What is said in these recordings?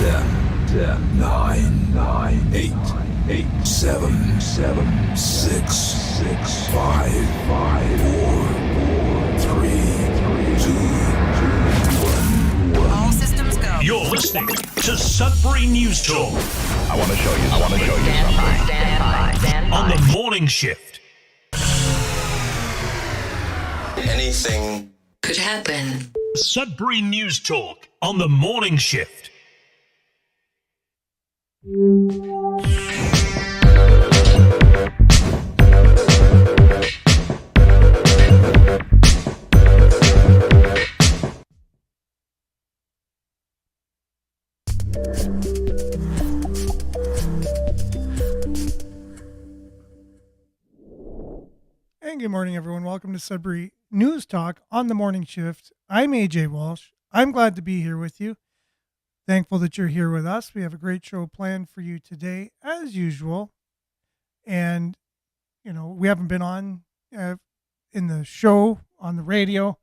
10, 9, 8, 7, 6, 5, 4, 3, 2, 1. All systems go. You're listening to Sudbury News Talk. I want to show you something. Stand by. On the morning shift. Anything Could happen. Sudbury News Talk on the morning shift. And good morning, everyone. Welcome to Sudbury News Talk on the morning shift. I'm AJ Walsh. I'm glad to be here with you. Thankful that you're here with us. We have a great show planned for you today, as usual. And, you know, we haven't been on in the show on the radio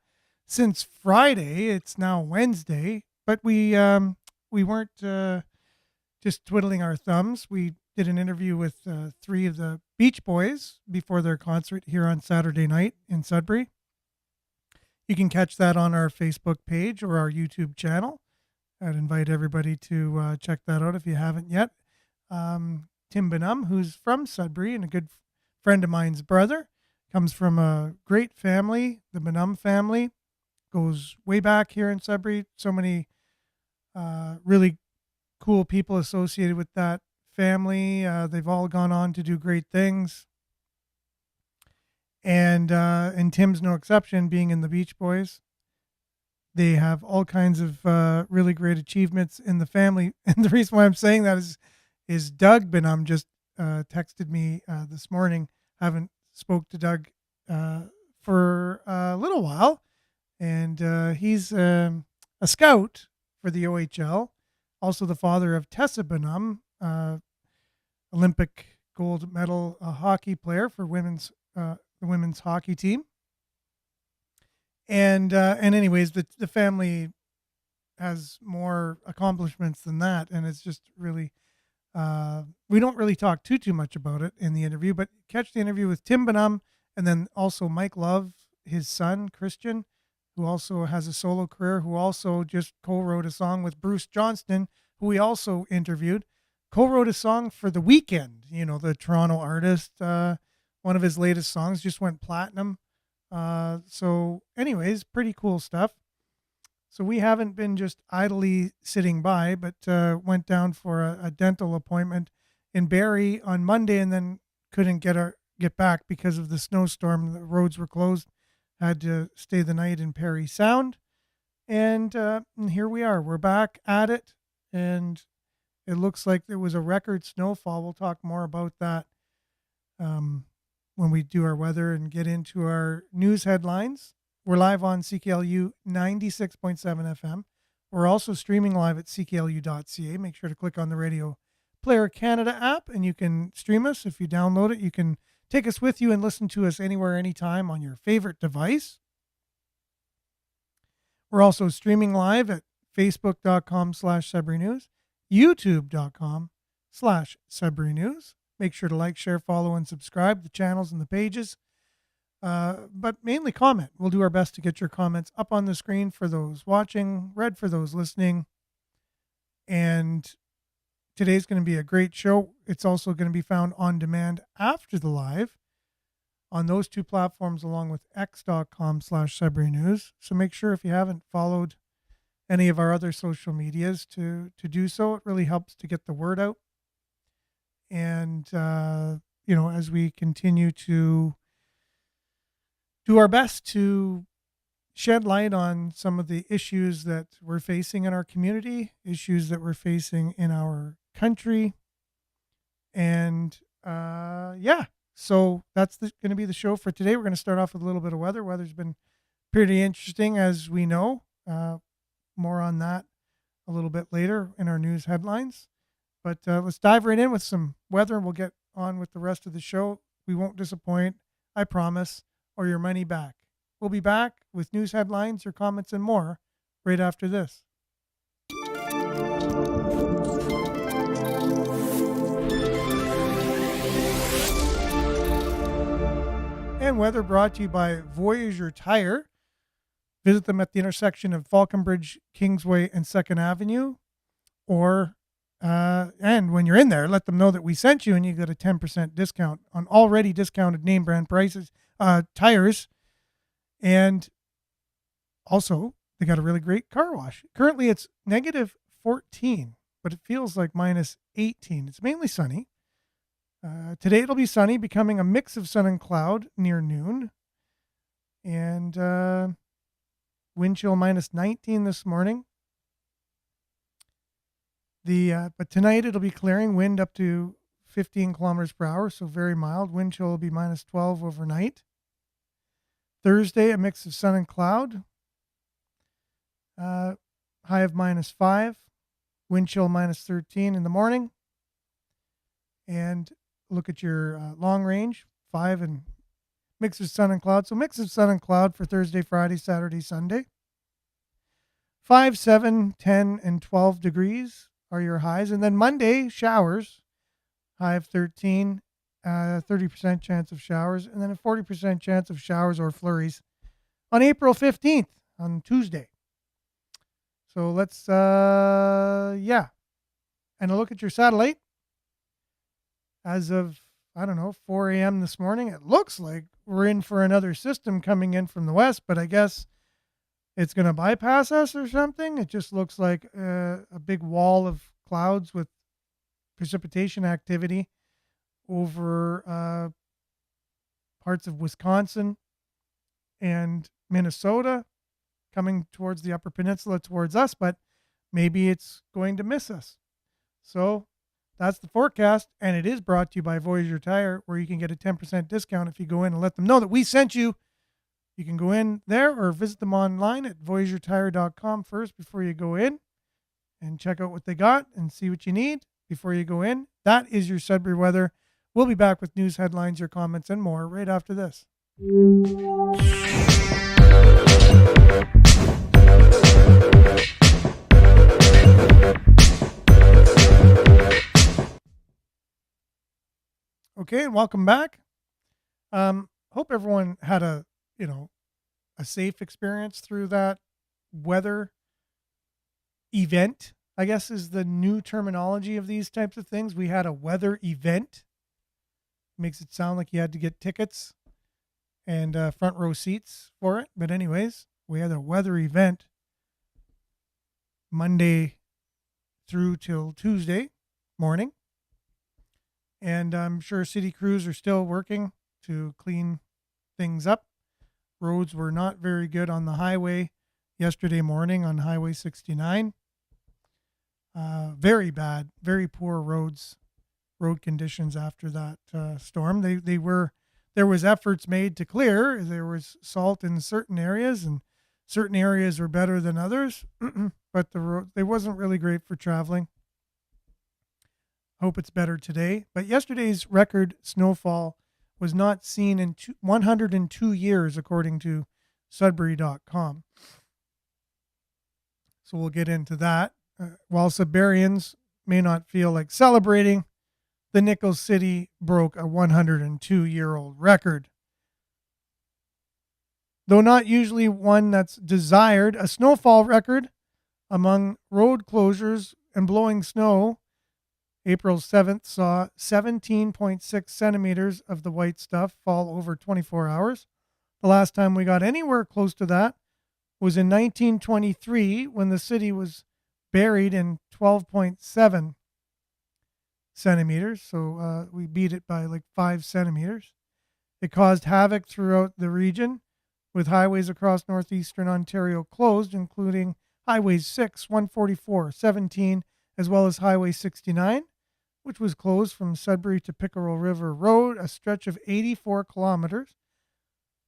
since Friday. It's now Wednesday, but we weren't just twiddling our thumbs. We did an interview with three of the Beach Boys before their concert here on Saturday night in Sudbury. You can catch that on our Facebook page or our YouTube channel. I'd invite everybody to check that out if you haven't yet. Tim Benum, who's from Sudbury and a good friend of mine's brother, comes from a great family. The Benum family goes way back here in Sudbury. So many really cool people associated with that family. They've all gone on to do great things. And Tim's no exception, being in the Beach Boys. They have all kinds of really great achievements in the family. And the reason why I'm saying that is Doug Benum just texted me this morning. Haven't spoke to Doug for a little while. And he's a scout for the OHL. Also the father of Tessa Benum, Olympic gold medal hockey player for the women's hockey team. And anyways, the family has more accomplishments than that, and it's just really we don't really talk too much about it in the interview, but catch the interview with Tim Benum, and then also Mike Love, his son Christian, who also has a solo career, who also just co-wrote a song with Bruce Johnston, who we also interviewed. Co-wrote a song for The Weeknd, you know, the Toronto artist. One of his latest songs just went platinum. So anyways, pretty cool stuff. So we haven't been just idly sitting by, but went down for a dental appointment in Barrie on Monday and then couldn't get back because of the snowstorm. The roads were closed. Had to stay the night in Parry Sound. And here we are. We're back at it. And it looks like there was a record snowfall. We'll talk more about that when we do our weather and get into our news headlines. We're live on CKLU 96.7 FM. We're also streaming live at cklu.ca. Make sure to click on the Radio Player Canada app and you can stream us. If you download it, you can take us with you and listen to us anywhere, anytime on your favorite device. We're also streaming live at facebook.com/Sudbury News, youtube.com/Sudbury News. Make sure to like, share, follow, and subscribe the channels and the pages. But mainly comment. We'll do our best to get your comments up on the screen for those watching, read for those listening. And today's going to be a great show. It's also going to be found on demand after the live on those two platforms, along with x.com/Sudbury News. So make sure, if you haven't followed any of our other social medias, to do so. It really helps to get the word out. And, you know, as we continue to do our best to shed light on some of the issues that we're facing in our community, issues that we're facing in our country. And, so that's going to be the show for today. We're going to start off with a little bit of weather. Weather's been pretty interesting, as we know. More on that a little bit later in our news headlines. But let's dive right in with some weather, and we'll get on with the rest of the show. We won't disappoint, I promise, or your money back. We'll be back with news headlines, your comments, and more right after this. And weather brought to you by Voyager Tire. Visit them at the intersection of Falconbridge, Kingsway, and 2nd Avenue. And when you're in there, let them know that we sent you and you get a 10% discount on already discounted name brand prices, tires. And also, they got a really great car wash. Currently, it's negative 14, but it feels like minus 18. It's mainly sunny. Today, it'll be sunny, becoming a mix of sun and cloud near noon. And wind chill minus 19 this morning. But tonight, it'll be clearing, wind up to 15 kilometers per hour, so very mild. Wind chill will be minus 12 overnight. Thursday, a mix of sun and cloud. High of minus 5. Wind chill minus 13 in the morning. And look at your long range, 5 and mix of sun and cloud. So mix of sun and cloud for Thursday, Friday, Saturday, Sunday. 5, 7, 10, and 12 degrees are your highs. And then Monday, showers. High of 13. 30% chance of showers, and then a 40% chance of showers or flurries on April 15th, on Tuesday. So let's, and a look at your satellite. As of, 4 a.m. this morning, it looks like we're in for another system coming in from the west, but I guess it's going to bypass us or something. It just looks like a big wall of clouds with precipitation activity over parts of Wisconsin and Minnesota, coming towards the Upper Peninsula towards us, but maybe it's going to miss us. So that's the forecast, and it is brought to you by Voyager Tire, where you can get a 10% discount if you go in and let them know that we sent you. You can go in there or visit them online at voyagertire.com first before you go in and check out what they got and see what you need before you go in. That is your Sudbury weather. We'll be back with news headlines, your comments, and more right after this. Okay, and welcome back. Hope everyone had a safe experience through that weather event, I guess is the new terminology of these types of things. We had a weather event. Makes it sound like you had to get tickets and front row seats for it. But anyways, we had a weather event Monday through till Tuesday morning. And I'm sure city crews are still working to clean things up. Roads were not very good on the highway yesterday morning on Highway 69. Very bad, very poor road conditions after that storm. There was efforts made to clear. There was salt in certain areas, and certain areas were better than others. But the road, it wasn't really great for traveling. Hope it's better today. But yesterday's record snowfall was not seen in 102 years, according to Sudbury.com. So we'll get into that. While Sudburyans may not feel like celebrating, the Nickel City broke a 102-year-old record. Though not usually one that's desired, a snowfall record among road closures and blowing snow, April 7th saw 17.6 centimeters of the white stuff fall over 24 hours. The last time we got anywhere close to that was in 1923, when the city was buried in 12.7 centimeters. So we beat it by like 5 centimeters. It caused havoc throughout the region, with highways across northeastern Ontario closed, including Highways 6, 144, 17, as well as Highway 69, which was closed from Sudbury to Pickerel River Road, a stretch of 84 kilometers,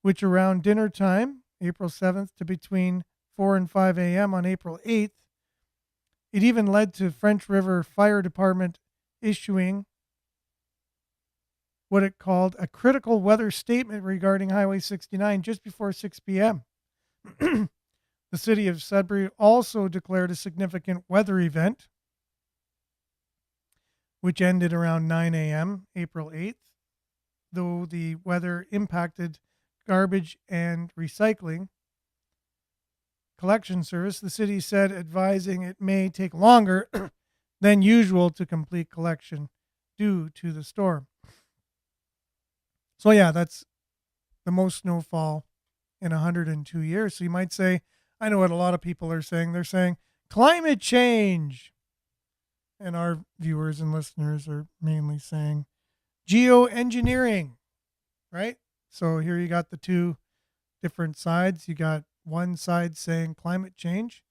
which around dinner time, April 7th to between 4 and 5 a.m. on April 8th, it even led to French River Fire Department issuing what it called a critical weather statement regarding Highway 69 just before 6 p.m. The city of Sudbury also declared a significant weather event, which ended around 9 a.m., April 8th. though the weather impacted garbage and recycling collection service, the city said, advising it may take longer than usual to complete collection due to the storm. So yeah, that's the most snowfall in 102 years. So you might say, I know what a lot of people are saying. They're saying climate change. And our viewers and listeners are mainly saying geoengineering, right? So here you got the two different sides. You got one side saying climate change,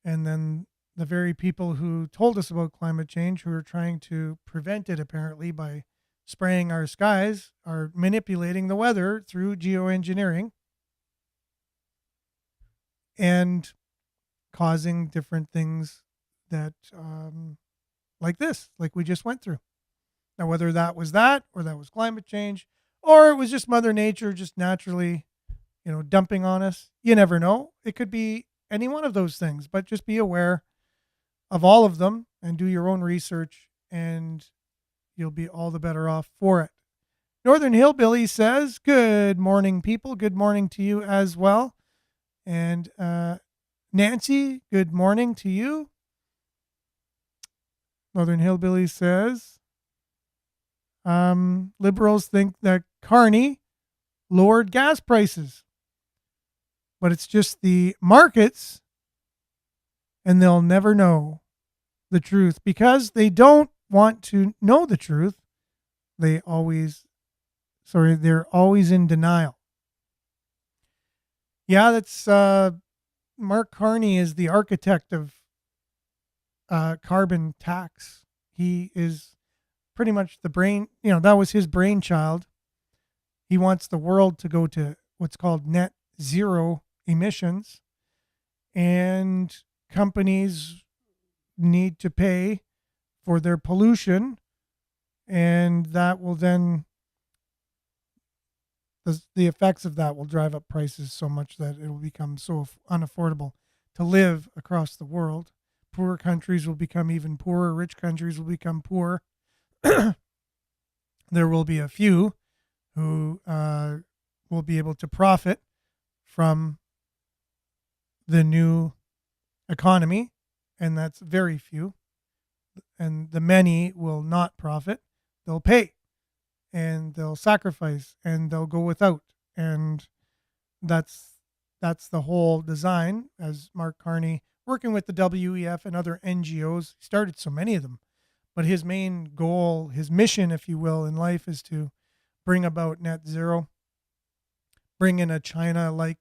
and then the very people who told us about climate change, who are trying to prevent it apparently by spraying our skies, are manipulating the weather through geoengineering and causing different things that like this, like we just went through. Now, whether that was that, or that was climate change, or it was just Mother Nature just naturally, dumping on us, you never know. It could be any one of those things, but just be aware of all of them and do your own research, and you'll be all the better off for it. Northern Hillbilly says, good morning, people. Good morning to you as well. And Nancy, good morning to you. Northern Hillbilly says, liberals think that Carney lowered gas prices, but it's just the markets, and they'll never know the truth because they don't want to know the truth. They're always in denial. Yeah, that's Mark Carney is the architect of carbon tax. He is pretty much the brain, that was his brainchild. He wants the world to go to what's called net zero emissions, and companies need to pay for their pollution, and that will then, the effects of that will drive up prices so much that it will become so unaffordable to live across the world. Poor countries will become even poorer. Rich countries will become poor. There will be a few who will be able to profit from the new economy, and that's very few. And the many will not profit. They'll pay, and they'll sacrifice, and they'll go without. And that's the whole design, as Mark Carney, working with the WEF and other NGOs, started so many of them. But his main goal, his mission, if you will, in life is to bring about net zero, bring in a China-like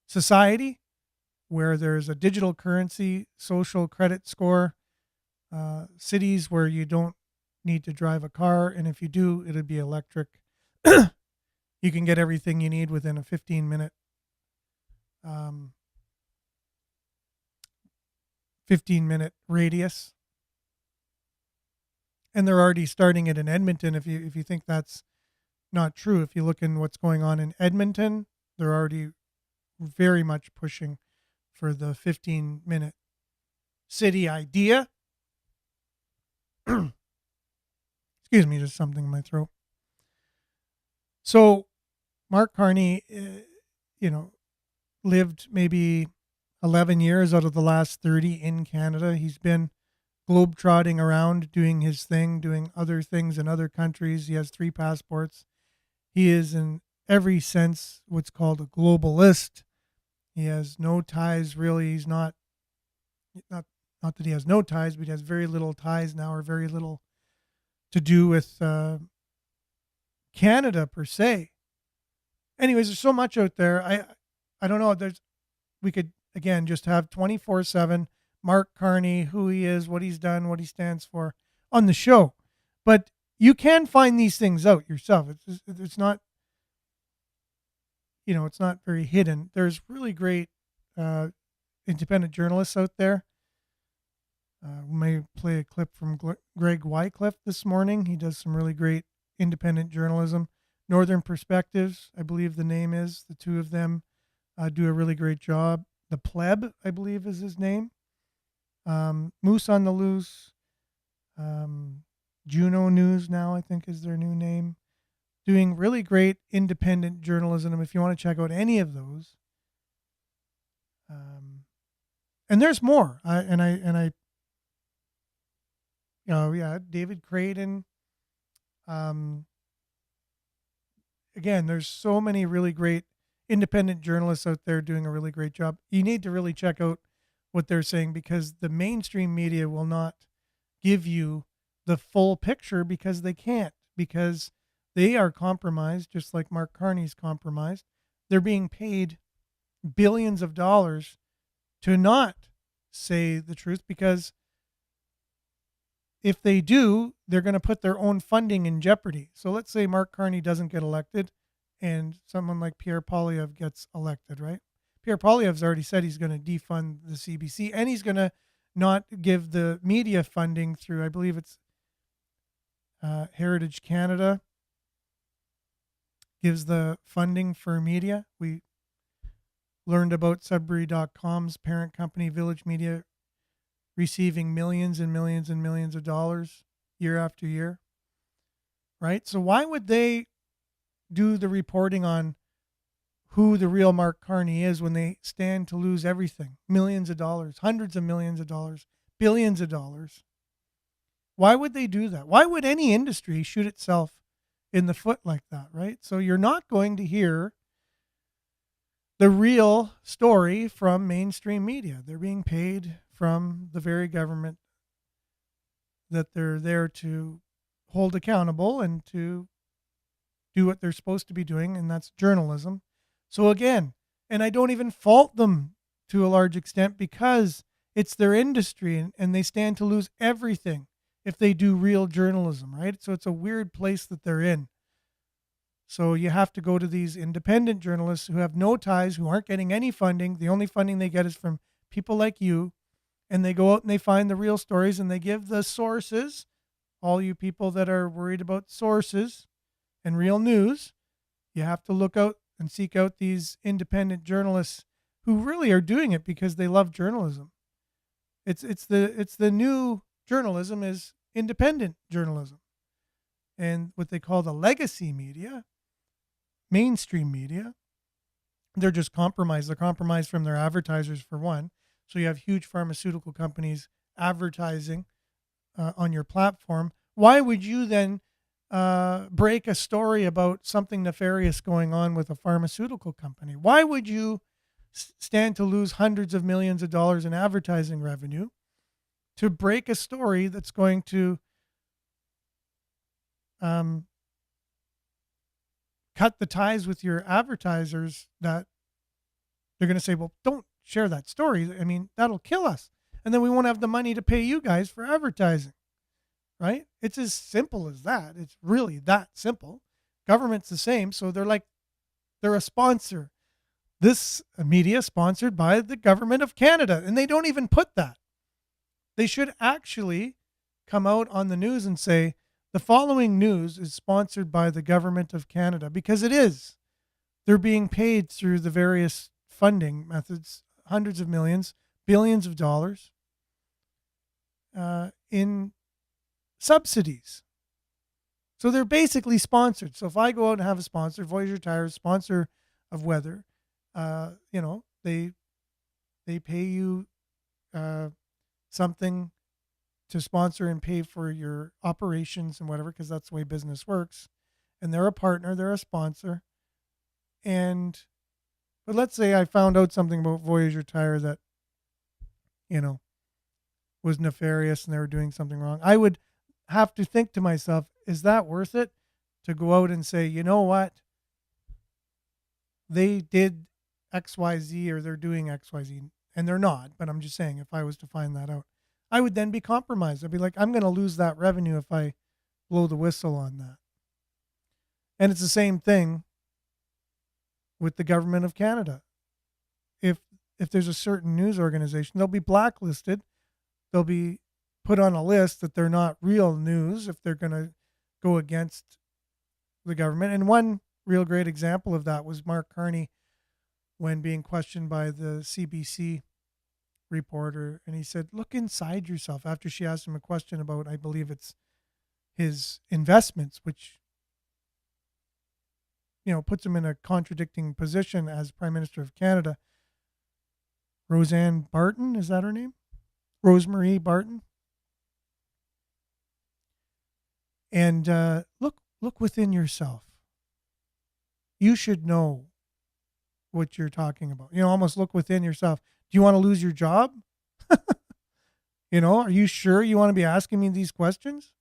society where there's a digital currency, social credit score, cities where you don't need to drive a car, and if you do, it'll be electric. You can get everything you need within a 15-minute 15-minute radius. And they're already starting it in Edmonton. If you think that's not true, if you look in what's going on in Edmonton, they're already very much pushing for the 15-minute city idea. Excuse me, just something in my throat. So Mark Carney, lived maybe 11 years out of the last 30 in Canada. He's been globetrotting around, doing his thing, doing other things in other countries. He has 3 passports. He is in every sense what's called a globalist. He has no ties, really. He's not that he has no ties, but he has very little ties now, or very little to do with Canada per se. Anyways, there's so much out there. I don't know. We could again just have 24/7 Mark Carney, who he is, what he's done, what he stands for on the show. But you can find these things out yourself. It's not, it's not very hidden. There's really great independent journalists out there. We may play a clip from Greg Wycliffe this morning. He does some really great independent journalism. Northern Perspectives, I believe the name is. The two of them do a really great job. The Pleb, I believe, is his name. Moose on the Loose. Juno News now, I think is their new name, doing really great independent journalism. And if you want to check out any of those, and there's more. David Creighton. Again, there's so many really great independent journalists out there doing a really great job. You need to really check out what they're saying, because the mainstream media will not give you the full picture, because they can't, because they are compromised, just like Mark Carney's compromised. They're being paid billions of dollars to not say the truth, because if they do, they're going to put their own funding in jeopardy. So let's say Mark Carney doesn't get elected and someone like Pierre Poilievre gets elected, right? Pierre Poilievre's already said he's going to defund the CBC, and he's going to not give the media funding through, I believe it's Heritage Canada gives the funding for media. We learned about Sudbury.com's parent company, Village Media, receiving millions and millions and millions of dollars year after year, right? So why would they do the reporting on who the real Mark Carney is when they stand to lose everything? Millions of dollars, hundreds of millions of dollars, billions of dollars. Why would they do that? Why would any industry shoot itself in the foot like that, right? So you're not going to hear the real story from mainstream media. They're being paid from the very government that they're there to hold accountable and to do what they're supposed to be doing, and that's journalism. So again, and I don't even fault them to a large extent, because it's their industry, and they stand to lose everything if they do real journalism, right? So it's a weird place that they're in. So you have to go to these independent journalists who have no ties, who aren't getting any funding. The only funding they get is from people like you. And they go out and they find the real stories, and they give the sources, all you people that are worried about sources and real news. You have to look out and seek out these independent journalists who really are doing it because they love journalism. It's the new journalism is independent journalism. And what they call the legacy media, mainstream media, they're just compromised. They're compromised from their advertisers, for one. So you have huge pharmaceutical companies advertising on your platform. Why would you then break a story about something nefarious going on with a pharmaceutical company? Why would you stand to lose hundreds of millions of dollars in advertising revenue to break a story that's going to cut the ties with your advertisers, that they're going to say, well, don't share that story. I mean, that'll kill us. And then we won't have the money to pay you guys for advertising, right? It's as simple as that. It's really that simple. Government's the same. So they're a sponsor. This media sponsored by the government of Canada. And they don't even put that. They should actually come out on the news and say, the following news is sponsored by the government of Canada, because it is. They're being paid through the various funding methods, hundreds of millions, billions of dollars in subsidies. So they're basically sponsored. So if I go out and have a sponsor, Voyager Tires, sponsor of weather, they pay you something to sponsor and pay for your operations and whatever, because that's the way business works. And they're a partner, they're a sponsor. But let's say I found out something about Voyager Tire that, was nefarious and they were doing something wrong. I would have to think to myself, is that worth it to go out and say, you know what? They did XYZ, or they're doing XYZ, and they're not. But I'm just saying, if I was to find that out, I would then be compromised. I'd be like, I'm going to lose that revenue if I blow the whistle on that. And it's the same thing with the government of Canada. If there's a certain news organization, they'll be blacklisted. They'll be put on a list that they're not real news if they're going to go against the government. And one real great example of that was Mark Carney, when being questioned by the CBC reporter, and he said, look inside yourself, after she asked him a question about, I believe it's his investments, which, puts him in a contradicting position as Prime Minister of Canada. Roseanne Barton, is that her name? Rosemarie Barton. And look within yourself. You should know what you're talking about. Almost look within yourself. Do you want to lose your job? Are you sure you want to be asking me these questions?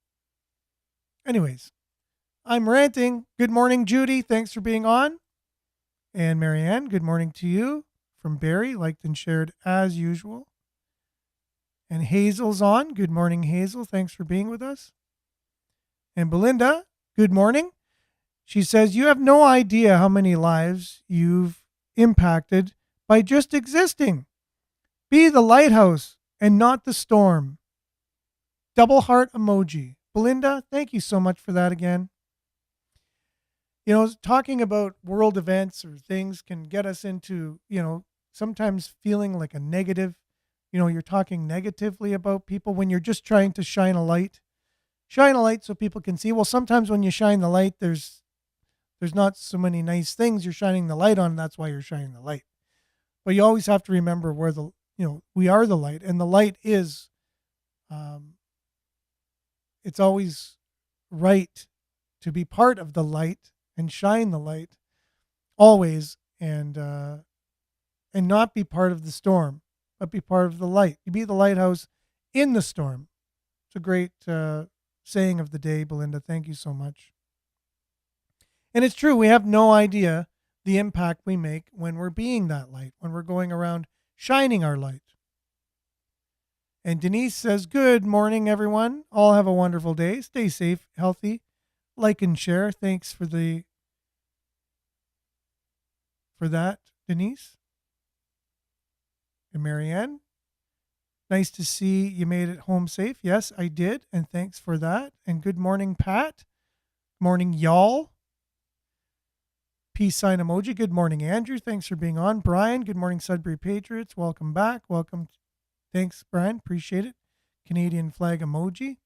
Anyways, I'm ranting. Good morning, Judy. Thanks for being on. And Marianne, good morning to you from Barrie, liked and shared as usual. And Hazel's on. Good morning, Hazel. Thanks for being with us. And Belinda, good morning. She says, you have no idea how many lives you've impacted by just existing. Be the lighthouse and not the storm. Double heart emoji. Belinda, thank you so much for that again. Talking about world events or things can get us into, sometimes feeling like a negative, you're talking negatively about people when you're just trying to shine a light. Shine a light so people can see. Well, sometimes when you shine the light, there's not so many nice things you're shining the light on. That's why you're shining the light. But you always have to remember where we are the light, and the light is, it's always right to be part of the light and shine the light always, and not be part of the storm, but be part of the light. You be the lighthouse in the storm. It's a great saying of the day, Belinda. Thank you so much. And it's true, we have no idea the impact we make when we're being that light, when we're going around shining our light. And Denise says, good morning, everyone. All have a wonderful day. Stay safe, healthy, like and share. Thanks for that, Denise. And Marianne, nice to see you made it home safe. Yes, I did. And thanks for that. And good morning, Pat. Morning, y'all. Peace sign emoji. Good morning, Andrew. Thanks for being on. Brian, good morning, Sudbury Patriots. Welcome back. Welcome. Thanks, Brian. Appreciate it. Canadian flag emoji.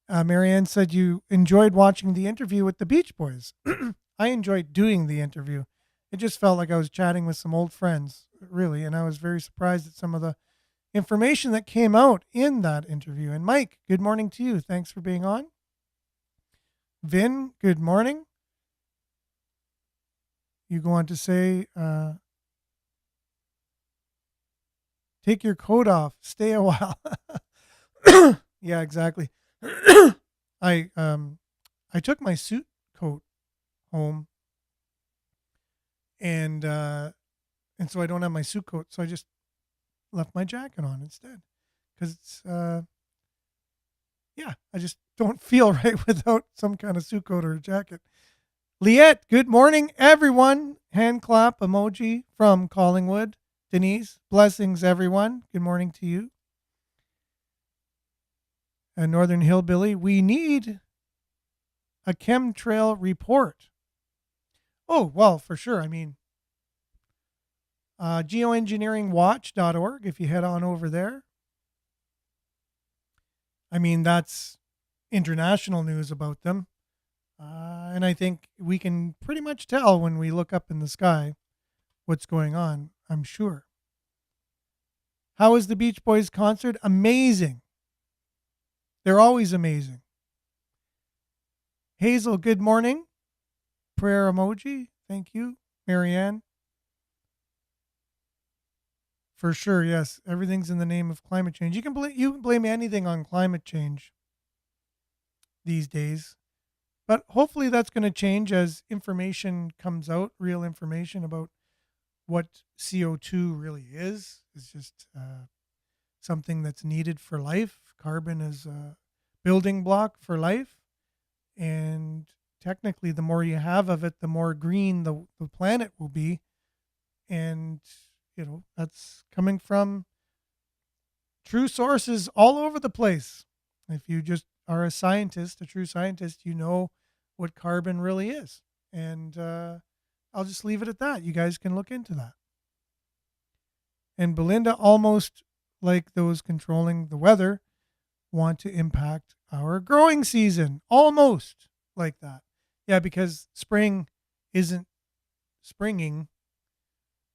Marianne said you enjoyed watching the interview with the Beach Boys. I enjoyed doing the interview. It just felt like I was chatting with some old friends, really, and I was very surprised at some of the information that came out in that interview. And Mike, good morning to you. Thanks for being on. Vin, good morning. You go on to say, take your coat off, stay a while. Yeah, exactly. I took my suit coat home, and so I don't have my suit coat, so I just left my jacket on instead, because it's I just don't feel right without some kind of suit coat or a jacket. Liette, good morning, everyone. Hand clap emoji from Collingwood. Denise, blessings, everyone. Good morning to you. And Northern Hillbilly, we need a chemtrail report. Oh, well, for sure. I mean, geoengineeringwatch.org, if you head on over there. I mean, that's international news about them. And I think we can pretty much tell when we look up in the sky what's going on, I'm sure. How was the Beach Boys concert? Amazing. They're always amazing. Hazel, good morning. Prayer emoji. Thank you. Marianne. For sure, yes. Everything's in the name of climate change. You can blame anything on climate change these days. But hopefully that's going to change as information comes out, real information about what CO2 really is. It's just something that's needed for life. Carbon is a building block for life. And technically, the more you have of it, the more green the planet will be. And, that's coming from true sources all over the place. If you just are a scientist, a true scientist, you know what carbon really is. And I'll just leave it at that. You guys can look into that. And Belinda, almost like those controlling the weather, want to impact our growing season. Almost like that. Yeah, because spring isn't springing.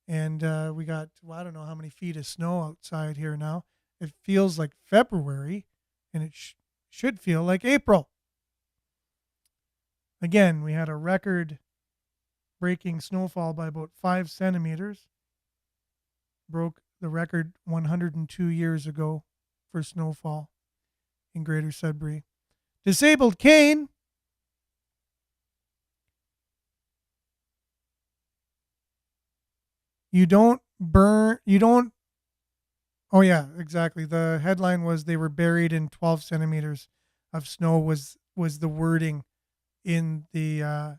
And we got, well, I don't know how many feet of snow outside here now. It feels like February, and it should feel like April. Again, we had a record-breaking snowfall by about 5 centimeters. Broke the record 102 years ago for snowfall in Greater Sudbury. Disabled Kane. Oh yeah, exactly. The headline was they were buried in 12 centimeters of snow was the wording in the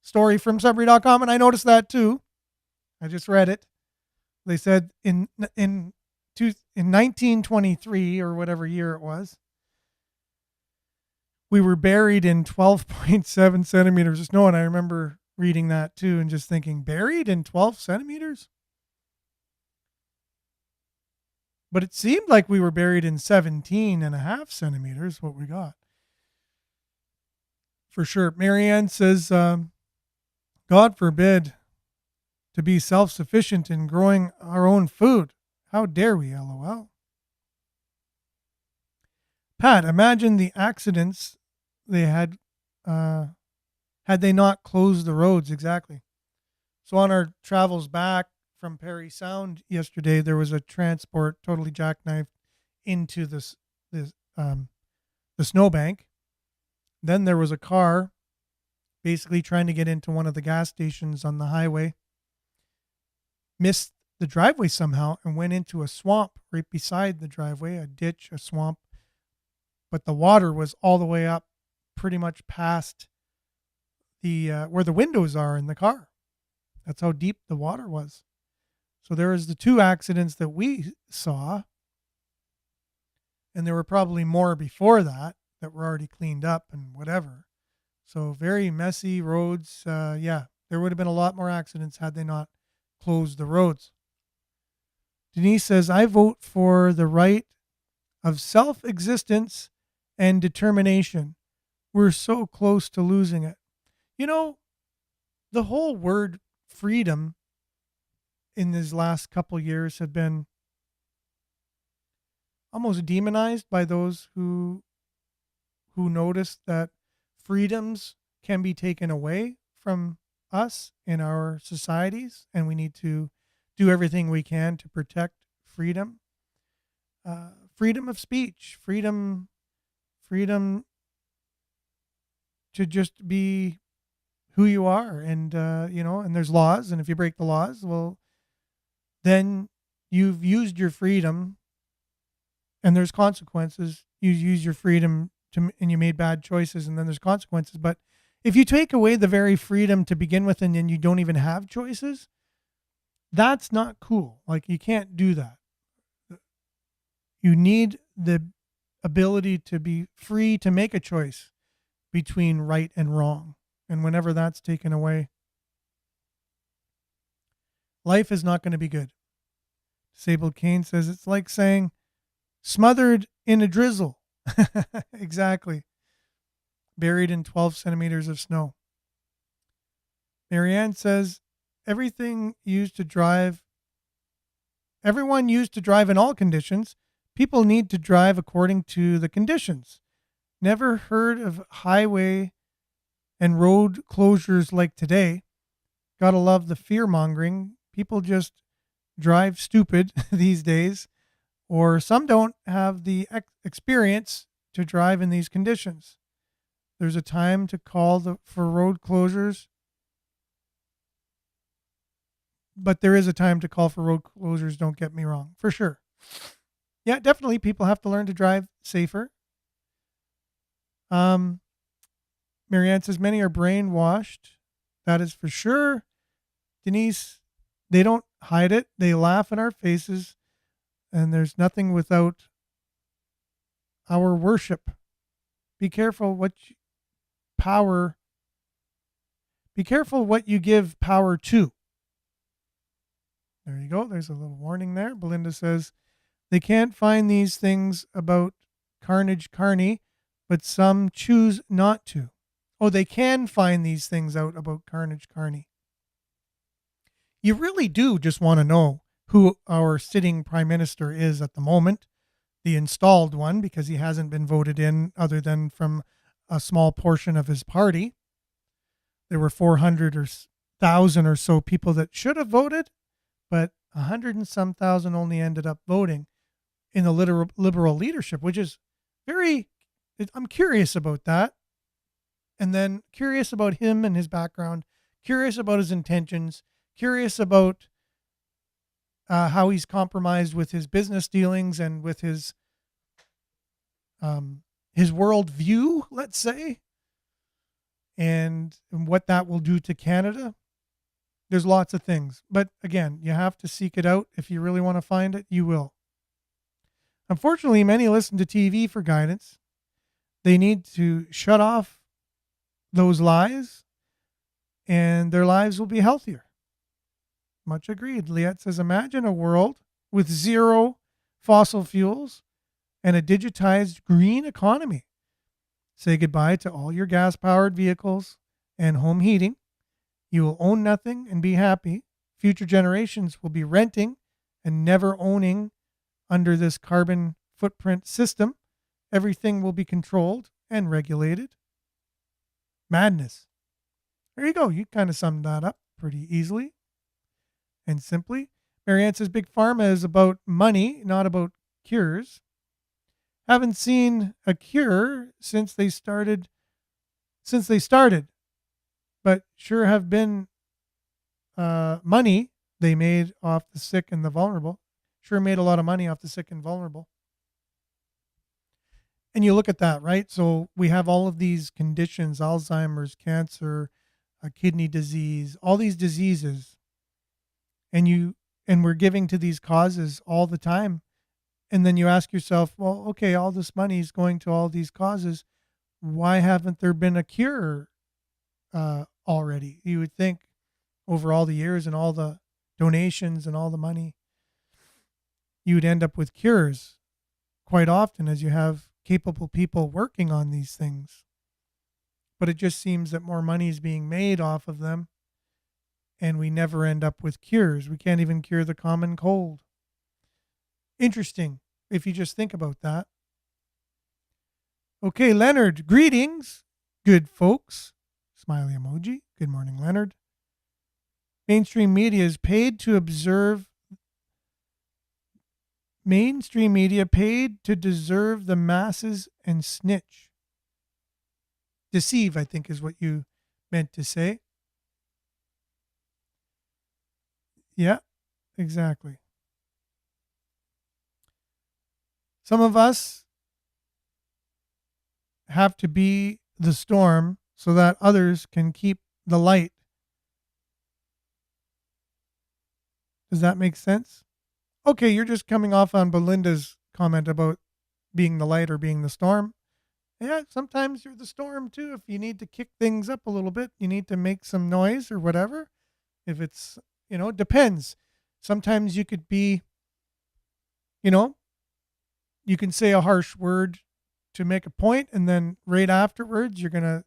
story from Sudbury.com, and I noticed that too. I just read it. They said in 1923 or whatever year it was, we were buried in 12.7 centimeters of snow, and I remember reading that too and just thinking, buried in 12 centimeters? But it seemed like we were buried in 17.5 centimeters, what we got. For sure. Marianne says, God forbid to be self-sufficient in growing our own food. How dare we, LOL. Pat, imagine the accidents they had they not closed the roads. Exactly. So on our travels back from Perry Sound yesterday, there was a transport totally jackknifed into the snowbank. Then there was a car basically trying to get into one of the gas stations on the highway, missed the driveway somehow and went into a swamp right beside the driveway, a ditch, a swamp. But the water was all the way up pretty much past the where the windows are in the car. That's how deep the water was. So there was the 2 accidents that we saw, and there were probably more before that were already cleaned up and whatever. So very messy roads. Yeah, there would have been a lot more accidents had they not closed the roads. Denise says, I vote for the right of self-existence and determination. We're so close to losing it. You know, the whole word freedom in these last couple years have been almost demonized by those who notice that freedoms can be taken away from us in our societies, and we need to do everything we can to protect freedom. Freedom of speech, freedom to just be who you are, and and there's laws, and if you break the laws, well, then you've used your freedom, and there's consequences. You use your freedom and you made bad choices, and then there's consequences. But if you take away the very freedom to begin with, and then you don't even have choices, that's not cool. Like, you can't do that. You need the ability to be free to make a choice between right and wrong. And whenever that's taken away, life is not going to be good. Disabled Kane says it's like saying smothered in a drizzle. Exactly. Buried in 12 centimeters of snow. Marianne says everyone used to drive in all conditions. People need to drive according to the conditions. Never heard of highway and road closures like today. Gotta love the fear mongering. People just drive stupid these days, or some don't have the experience to drive in these conditions. There's a time to call for road closures, but there is a time to call for road closures, don't get me wrong, for sure. Yeah, definitely people have to learn to drive safer. Marianne says many are brainwashed. That is for sure. Denise, they don't hide it. They laugh in our faces, and there's nothing without our worship. Be careful what you give power to. There you go. There's a little warning there. Belinda says they can't find these things about Carnage Carney, but some choose not to. Oh, they can find these things out about Carnage Carney. You really do just want to know who our sitting prime minister is at the moment, the installed one, because he hasn't been voted in other than from a small portion of his party. There were 400 or 1,000 or so people that should have voted, but 100 and some thousand only ended up voting in the liberal leadership, which is I'm curious about that. And then curious about him and his background, curious about his intentions, curious about how he's compromised with his business dealings and with his world view, let's say, and what that will do to Canada. There's lots of things. But again, you have to seek it out. If you really want to find it, you will. Unfortunately, many listen to TV for guidance. They need to shut off those lies, and their lives will be healthier. Much agreed. Liette says, imagine a world with zero fossil fuels and a digitized green economy. Say goodbye to all your gas-powered vehicles and home heating. You will own nothing and be happy. Future generations will be renting and never owning under this carbon footprint system. Everything will be controlled and regulated. Madness. There you go. You kind of summed that up pretty easily and simply. Marianne says Big Pharma is about money, not about cures. Haven't seen a cure since they started, but sure have been money they made off the sick and the vulnerable. Sure made a lot of money off the sick and vulnerable. And you look at that, right? So we have all of these conditions, Alzheimer's, cancer, kidney disease, all these diseases. And we're giving to these causes all the time. And then you ask yourself, well, okay, all this money is going to all these causes. Why haven't there been a cure already? You would think over all the years and all the donations and all the money, you would end up with cures quite often as you have capable people working on these things. But it just seems that more money is being made off of them, and we never end up with cures. We can't even cure the common cold. Interesting, if you just think about that. Okay, Leonard, greetings, good folks. Smiley emoji. Good morning, Leonard. Mainstream media is paid to observe. Mainstream media paid to deserve the masses and snitch. Deceive, I think, is what you meant to say. Yeah, exactly. Some of us have to be the storm so that others can keep the light. Does that make sense? Okay, you're just coming off on Belinda's comment about being the light or being the storm. Yeah, sometimes you're the storm too. If you need to kick things up a little bit, you need to make some noise or whatever. If it's, it depends. Sometimes you could be, you can say a harsh word to make a point, and then right afterwards you're gonna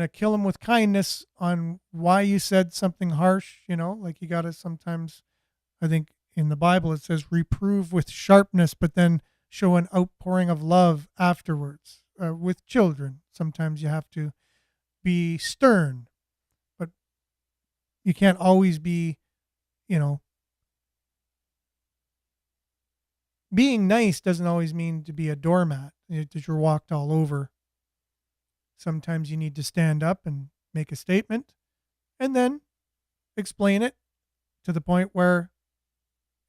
kill them with kindness on why you said something harsh. Like you gotta sometimes, I think in the Bible it says reprove with sharpness, but then show an outpouring of love afterwards. With children, sometimes you have to be stern, but you can't always be, being nice doesn't always mean to be a doormat that you're walked all over. Sometimes you need to stand up and make a statement and then explain it to the point where,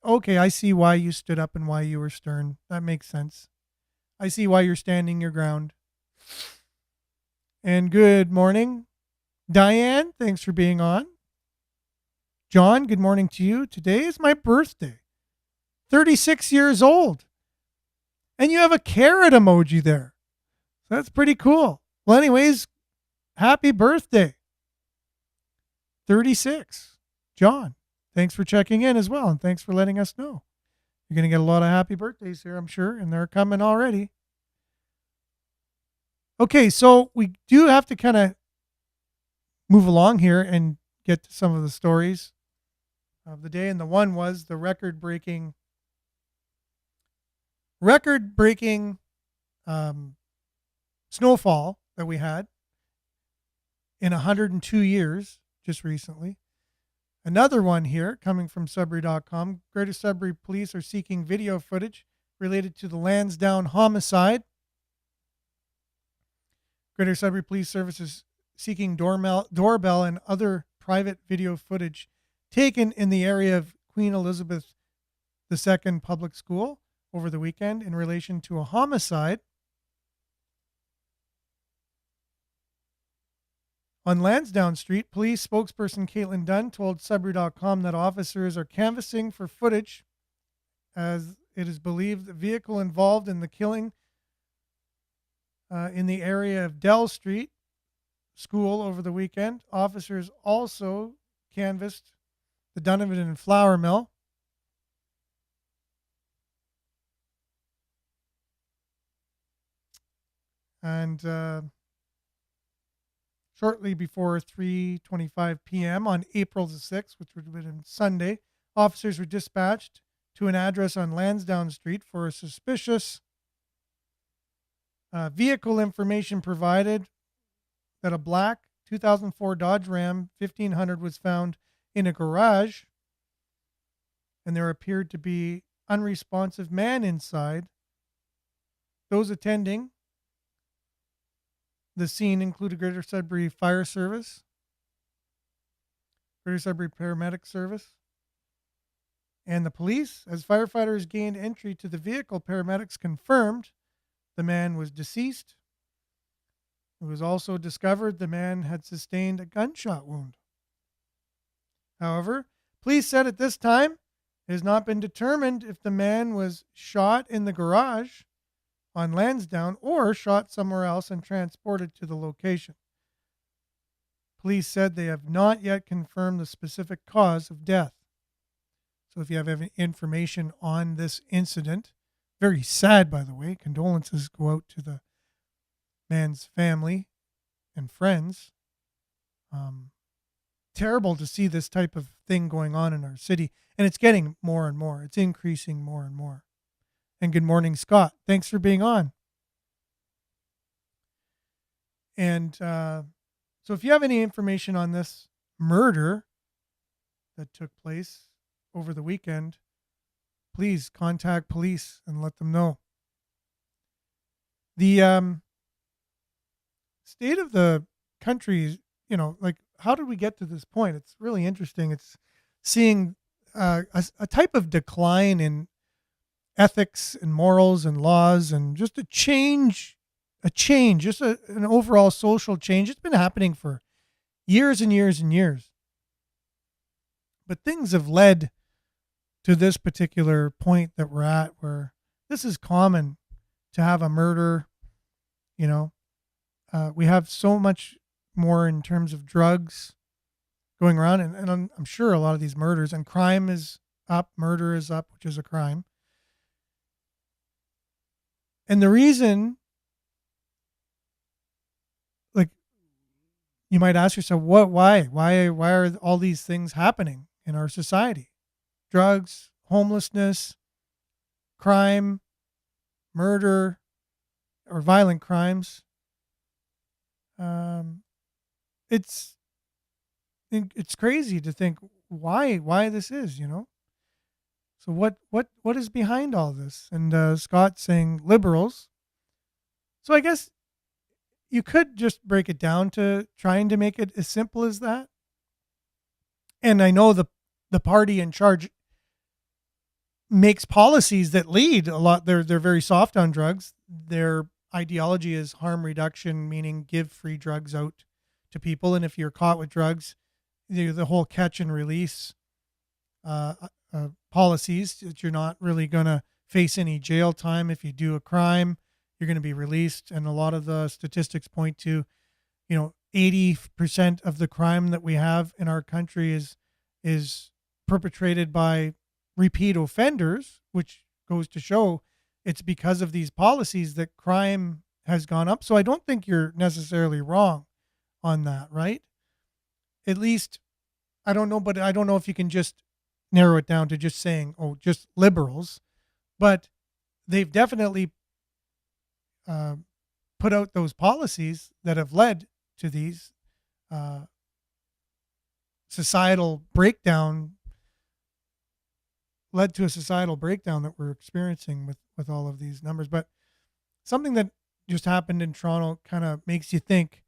okay, I see why you stood up and why you were stern. That makes sense. I see why you're standing your ground. And good morning, Diane. Thanks for being on. John, good morning to you. Today is my birthday. 36 years old. And you have a carrot emoji there. So that's pretty cool. Well, anyways, happy birthday. 36. John, thanks for checking in as well. And thanks for letting us know. You're going to get a lot of happy birthdays here, I'm sure, and they're coming already. Okay, so we do have to kind of move along here and get to some of the stories of the day. And the one was the record-breaking snowfall that we had in 102 years just recently. Another one here coming from Sudbury.com. Greater Sudbury police are seeking video footage related to the Lansdowne homicide. Greater Sudbury Police Services seeking doorbell and other private video footage taken in the area of Queen Elizabeth II Public School over the weekend in relation to a homicide. On Lansdowne Street, police spokesperson Caitlin Dunn told Sudbury.com that officers are canvassing for footage as it is believed the vehicle involved in the killing in the area of Dell Street School over the weekend. Officers also canvassed the Donovan and Flour Mill. And shortly before 3:25 p.m. on April the 6th, which would have been Sunday, officers were dispatched to an address on Lansdowne Street for a suspicious vehicle. Information provided that a black 2004 Dodge Ram 1500 was found in a garage, and there appeared to be unresponsive man inside. Those attending the scene included Greater Sudbury Fire Service, Greater Sudbury Paramedic Service, and the police. As firefighters gained entry to the vehicle, paramedics confirmed the man was deceased. It was also discovered the man had sustained a gunshot wound. However, police said at this time it has not been determined if the man was shot in the garage on Lansdowne or shot somewhere else and transported to the location. Police said they have not yet confirmed the specific cause of death. So if you have any information on this incident, very sad, by the way, condolences go out to the man's family and friends. Terrible to see this type of thing going on in our city, and it's getting more and more. It's increasing more and more. And good morning, Scott. Thanks for being on. And so if you have any information on this murder that took place over the weekend, please contact police and let them know. The state of the country, like, how did we get to this point? It's really interesting. It's seeing a type of decline in ethics and morals and laws, and just a change, just an overall social change. It's been happening for years and years and years. But things have led to this particular point that we're at, where this is common to have a murder. We have so much more in terms of drugs going around, and I'm sure a lot of these murders, and crime is up, murder is up, which is a crime. And the reason, like, you might ask yourself, why are all these things happening in our society? Drugs, homelessness, crime, murder, or violent crimes. It's crazy to think why this is, So what is behind all this? And Scott saying liberals. So I guess you could just break it down to trying to make it as simple as that. And I know the party in charge makes policies that lead a lot. They're very soft on drugs. Their ideology is harm reduction, meaning give free drugs out to people. And if you're caught with drugs, the whole catch and release policies, that you're not really going to face any jail time. If you do a crime, you're going to be released. And a lot of the statistics point to, 80% of the crime that we have in our country is perpetrated by repeat offenders, which goes to show it's because of these policies that crime has gone up. So I don't think you're necessarily wrong on that, right? At least, I don't know, but I don't know if you can just narrow it down to just saying, oh, just liberals. But they've definitely put out those policies that have led to these societal breakdown, led to a societal breakdown that we're experiencing with all of these numbers. But something that just happened in Toronto kind of makes you think,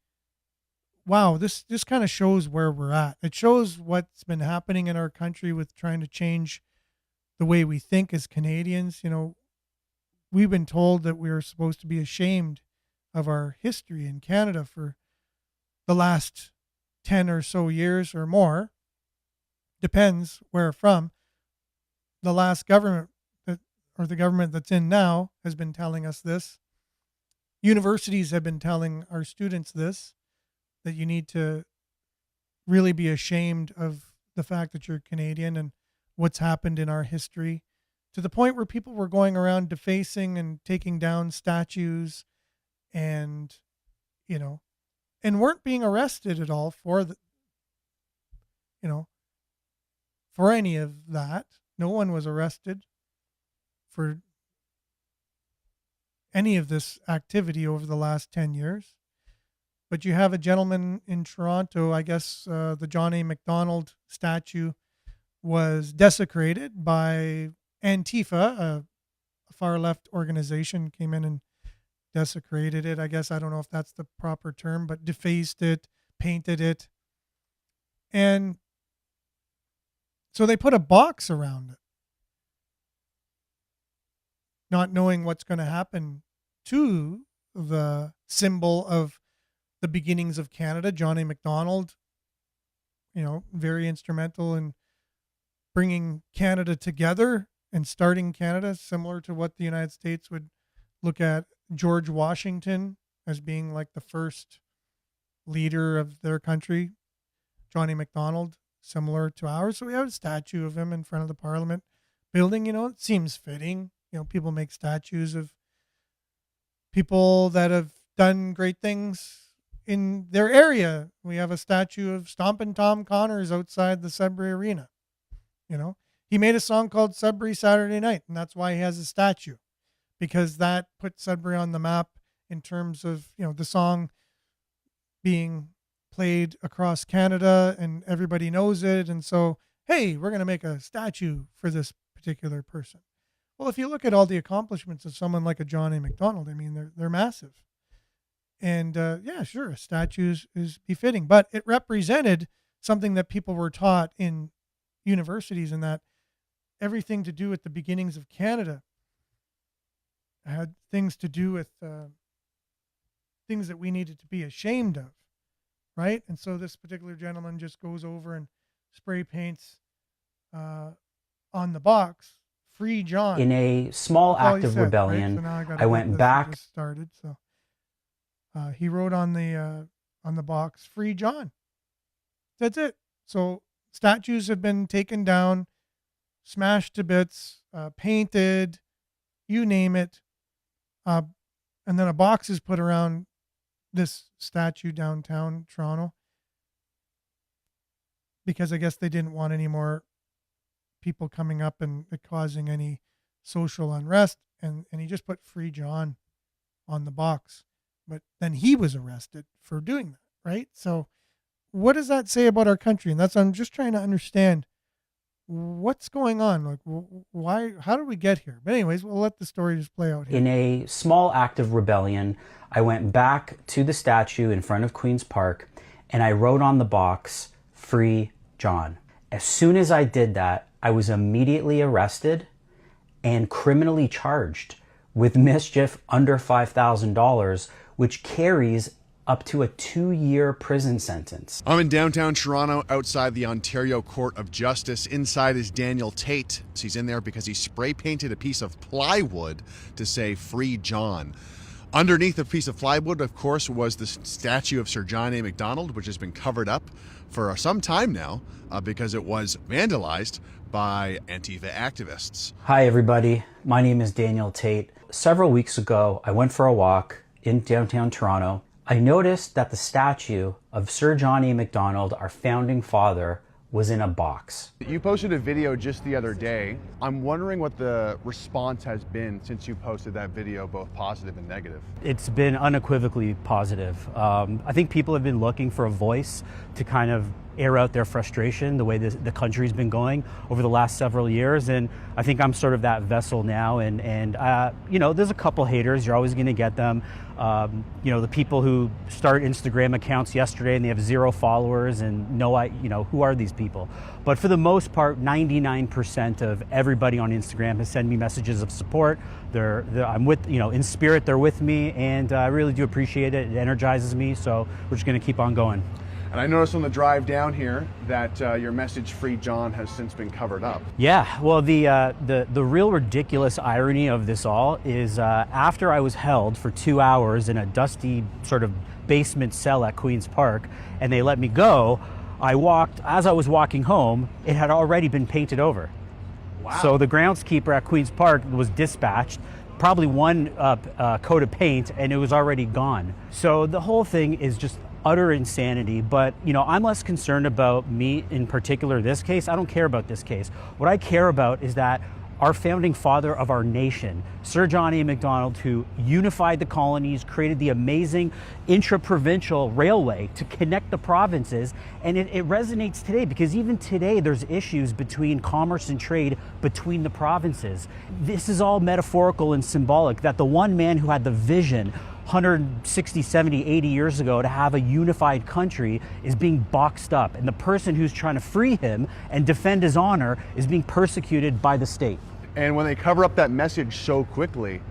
wow, this kind of shows where we're at. It shows what's been happening in our country with trying to change the way we think as Canadians. You know, we've been told that we're supposed to be ashamed of our history in Canada for the last 10 or so years or more. Depends where from. The last government or the government that's in now has been telling us this. Universities have been telling our students this, that you need to really be ashamed of the fact that you're Canadian and what's happened in our history, to the point where people were going around defacing and taking down statues and, you know, and weren't being arrested at all for the, you know, for any of that. No one was arrested for any of this activity over the last 10 years. But you have a gentleman in Toronto, I guess the John A. Macdonald statue was desecrated by Antifa, a far left organization, came in and desecrated it. I guess, I don't know if that's the proper term, but defaced it, painted it. And so they put a box around it, not knowing what's going to happen to the symbol of the beginnings of Canada. John A. Macdonald, you know, very instrumental in bringing Canada together and starting Canada, similar to what the United States would look at George Washington as being like the first leader of their country. John A. Macdonald, similar to ours. So we have a statue of him in front of the Parliament building. You know, it seems fitting. You know, people make statues of people that have done great things in their area. We have a statue of Stompin' Tom Connors outside the Sudbury Arena. You know, he made a song called Sudbury Saturday Night, and that's why he has a statue, because that put Sudbury on the map in terms of, you know, the song being played across Canada and everybody knows it. And so, hey, we're going to make a statue for this particular person. Well, if you look at all the accomplishments of someone like a John A. Macdonald, I mean, they're massive. And yeah, sure, a statue is befitting, but it represented something that people were taught in universities, and that everything to do with the beginnings of Canada had things to do with things that we needed to be ashamed of, right? And so this particular gentleman just goes over and spray paints on the box, "Free John." In a small act of rebellion, right? So I went back. Started, so he wrote on the box, "Free John." That's it. So statues have been taken down, smashed to bits, painted, you name it, and then a box is put around this statue downtown Toronto, because I guess they didn't want any more people coming up and causing any social unrest, and he just put "Free John" on the box. But then he was arrested for doing that, right? So what does that say about our country? And that's, I'm just trying to understand what's going on. Like, why, how did we get here? But anyways, we'll let the story just play out here. In a small act of rebellion, I went back to the statue in front of Queen's Park and I wrote on the box, "Free John." As soon as I did that, I was immediately arrested and criminally charged with mischief under $5,000, which carries up to a 2-year prison sentence. I'm in downtown Toronto outside the Ontario Court of Justice. Inside is Daniel Tate. He's in there because he spray painted a piece of plywood to say "Free John." Underneath a piece of plywood, of course, was the statue of Sir John A. Macdonald, which has been covered up for some time now because it was vandalized by Antifa activists. Hi, everybody. My name is Daniel Tate. Several weeks ago, I went for a walk in downtown Toronto. I noticed that the statue of Sir John A. Macdonald, our founding father, was in a box. You posted a video just the other day. I'm wondering what the response has been since you posted that video, both positive and negative. It's been unequivocally positive. I think people have been looking for a voice to kind of air out their frustration the way the country's been going over the last several years, and I think I'm sort of that vessel now. And you know, there's a couple haters. You're always going to get them. You know, the people who start Instagram accounts yesterday and they have 0 followers and you know, who are these people? But for the most part, 99% of everybody on Instagram has sent me messages of support. I'm with, you know, in spirit, they're with me, and I really do appreciate it. It energizes me, so we're just going to keep on going. And I noticed on the drive down here that your message, Free John, has since been covered up. Yeah, well, the real ridiculous irony of this all is after I was held for 2 hours in a dusty sort of basement cell at Queen's Park, and they let me go, as I was walking home, it had already been painted over. Wow. So the groundskeeper at Queen's Park was dispatched, probably one coat of paint, and it was already gone. So the whole thing is just utter insanity. But, you know, I'm less concerned about me in particular this case. I don't care about this case. What I care about is that our founding father of our nation, Sir John A. Macdonald, who unified the colonies, created the amazing intra-provincial railway to connect the provinces, and it resonates today because even today there's issues between commerce and trade between the provinces. This is all metaphorical and symbolic, that the one man who had the vision 160, 70, 80 years ago to have a unified country is being boxed up, and the person who's trying to free him and defend his honor is being persecuted by the state. And when they cover up that message so quickly,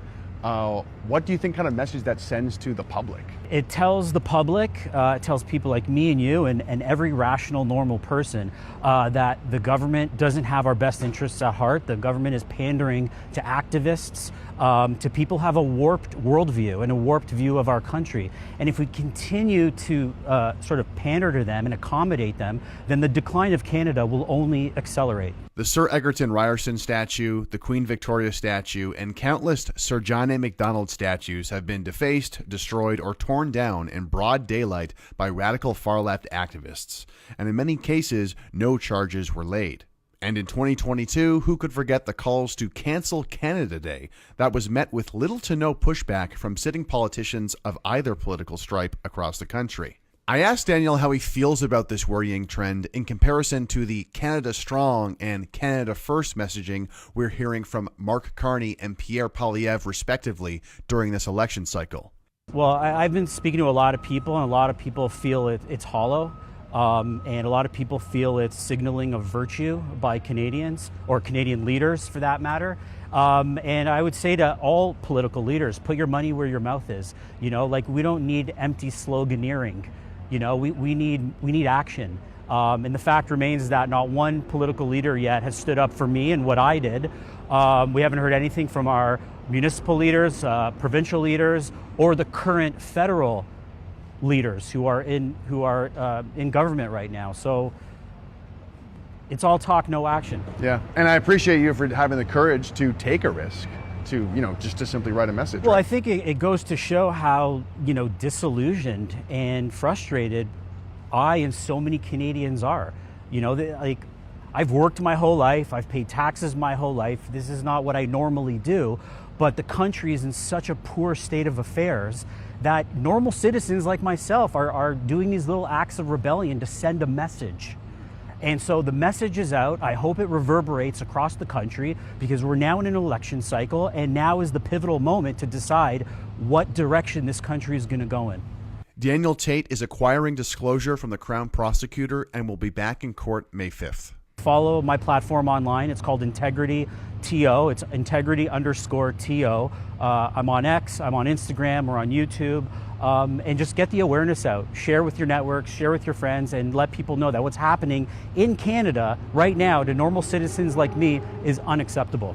what do you think kind of message that sends to the public? It tells the public, it tells people like me and you and every rational, normal person that the government doesn't have our best interests at heart. The government is pandering to activists, to people who have a warped worldview and a warped view of our country. And if we continue to sort of pander to them and accommodate them, then the decline of Canada will only accelerate. The Sir Egerton Ryerson statue, the Queen Victoria statue, and countless Sir John A. Macdonald statues have been defaced, destroyed, or torn down in broad daylight by radical far-left activists, and in many cases, no charges were laid. And in 2022, who could forget the calls to cancel Canada Day that was met with little to no pushback from sitting politicians of either political stripe across the country? I asked Daniel how he feels about this worrying trend in comparison to the Canada Strong and Canada First messaging we're hearing from Mark Carney and Pierre Poilievre, respectively, during this election cycle. Well, I've been speaking to a lot of people, and a lot of people feel it's hollow, and a lot of people feel it's signaling of virtue by Canadians, or Canadian leaders for that matter. And I would say to all political leaders, put your money where your mouth is. You know, like, we don't need empty sloganeering. You know, we need action. And the fact remains that not one political leader yet has stood up for me and what I did. We haven't heard anything from our municipal leaders, provincial leaders, or the current federal leaders who are in government right now. So it's all talk, no action. Yeah, and I appreciate you for having the courage to take a risk, to, you know, just to simply write a message. Well, right? I think it goes to show how, you know, disillusioned and frustrated I and so many Canadians are. You know, like, I've worked my whole life, I've paid taxes my whole life. This is not what I normally do, but the country is in such a poor state of affairs that normal citizens like myself are doing these little acts of rebellion to send a message. And so the message is out. I hope it reverberates across the country, because we're now in an election cycle, and now is the pivotal moment to decide what direction this country is going to go in. Daniel Tate is acquiring disclosure from the Crown Prosecutor and will be back in court May 5th. Follow my platform online. It's called Integrity TO. It's integrity_TO. I'm on X, I'm on Instagram, we're on YouTube. And just get the awareness out. Share with your networks, share with your friends, and let people know that what's happening in Canada right now to normal citizens like me is unacceptable.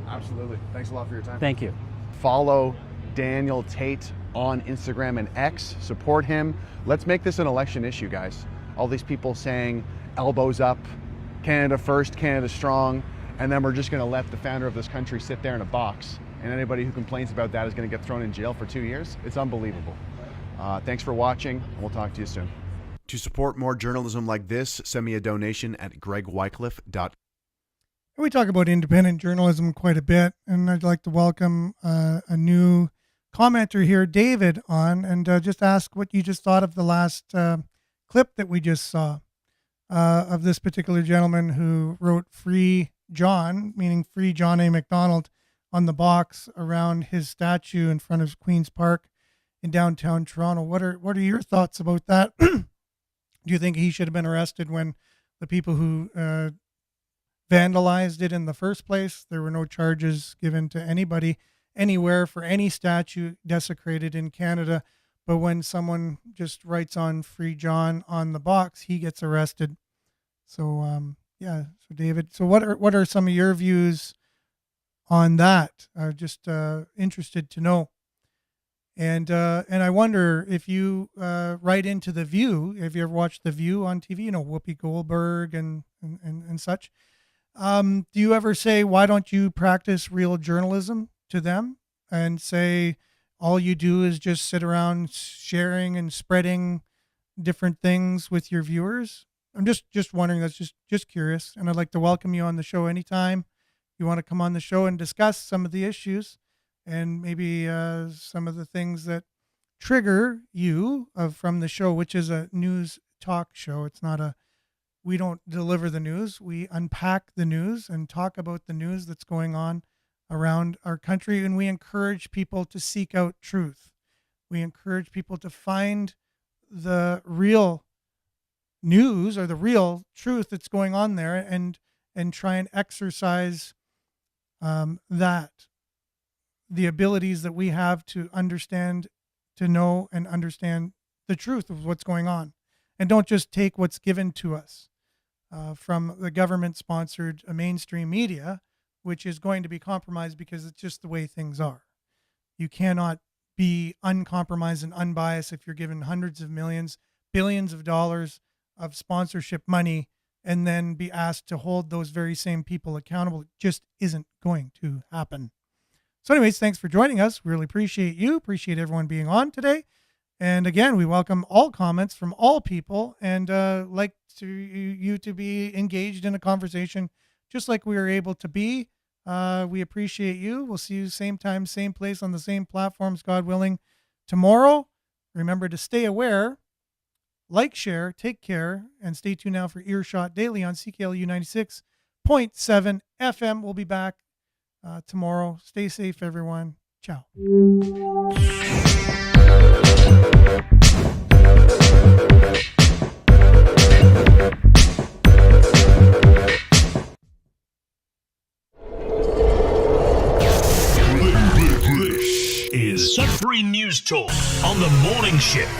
Absolutely. Thanks a lot for your time. Thank you. Follow Daniel Tate on Instagram and X. Support him. Let's make this an election issue, guys. All these people saying elbows up, Canada first, Canada strong, and then we're just going to let the founder of this country sit there in a box, and anybody who complains about that is going to get thrown in jail for 2 years. It's unbelievable. Thanks for watching, and we'll talk to you soon. To support more journalism like this, send me a donation at gregwycliffe.com. We talk about independent journalism quite a bit, and I'd like to welcome a new commenter here, David, on, and just ask what you just thought of the last clip that we just saw of this particular gentleman who wrote Free John, meaning Free John A. MacDonald, on the box around his statue in front of Queen's Park in downtown Toronto. What are your thoughts about that? Do you think he should have been arrested when the people who vandalized it in the first place? There were no charges given to anybody anywhere for any statue desecrated in Canada. But when someone just writes on Free John on the box, he gets arrested. So, so David, so what are some of your views on that? I'm just interested to know. And I wonder if you write into The View. Have you ever watched The View on TV? You know, Whoopi Goldberg and such. Do you ever say, why don't you practice real journalism to them and say all you do is just sit around sharing and spreading different things with your viewers? I'm just wondering. That's just curious. And I'd like to welcome you on the show anytime you want to come on the show and discuss some of the issues and maybe some of the things that trigger you from the show, which is a news talk show. It's not we don't deliver the news. We unpack the news and talk about the news that's going on around our country. And we encourage people to seek out truth. We encourage people to find the real news or the real truth that's going on there and try and exercise the abilities that we have to understand, to know and understand the truth of what's going on. And don't just take what's given to us from the government-sponsored mainstream media, which is going to be compromised because it's just the way things are. You cannot be uncompromised and unbiased if you're given hundreds of millions, billions of dollars of sponsorship money and then be asked to hold those very same people accountable. It just isn't going to happen. So anyways, thanks for joining us. Really appreciate you. Appreciate everyone being on today. And again, we welcome all comments from all people and like you to be engaged in a conversation just like we were able to be. We appreciate you. We'll see you same time, same place on the same platforms, God willing, tomorrow. Remember to stay aware, like, share, take care, and stay tuned now for Earshot Daily on CKLU 96.7 FM. We'll be back tomorrow. Stay safe, everyone. Ciao. This is Sudbury News Talk on the morning shift.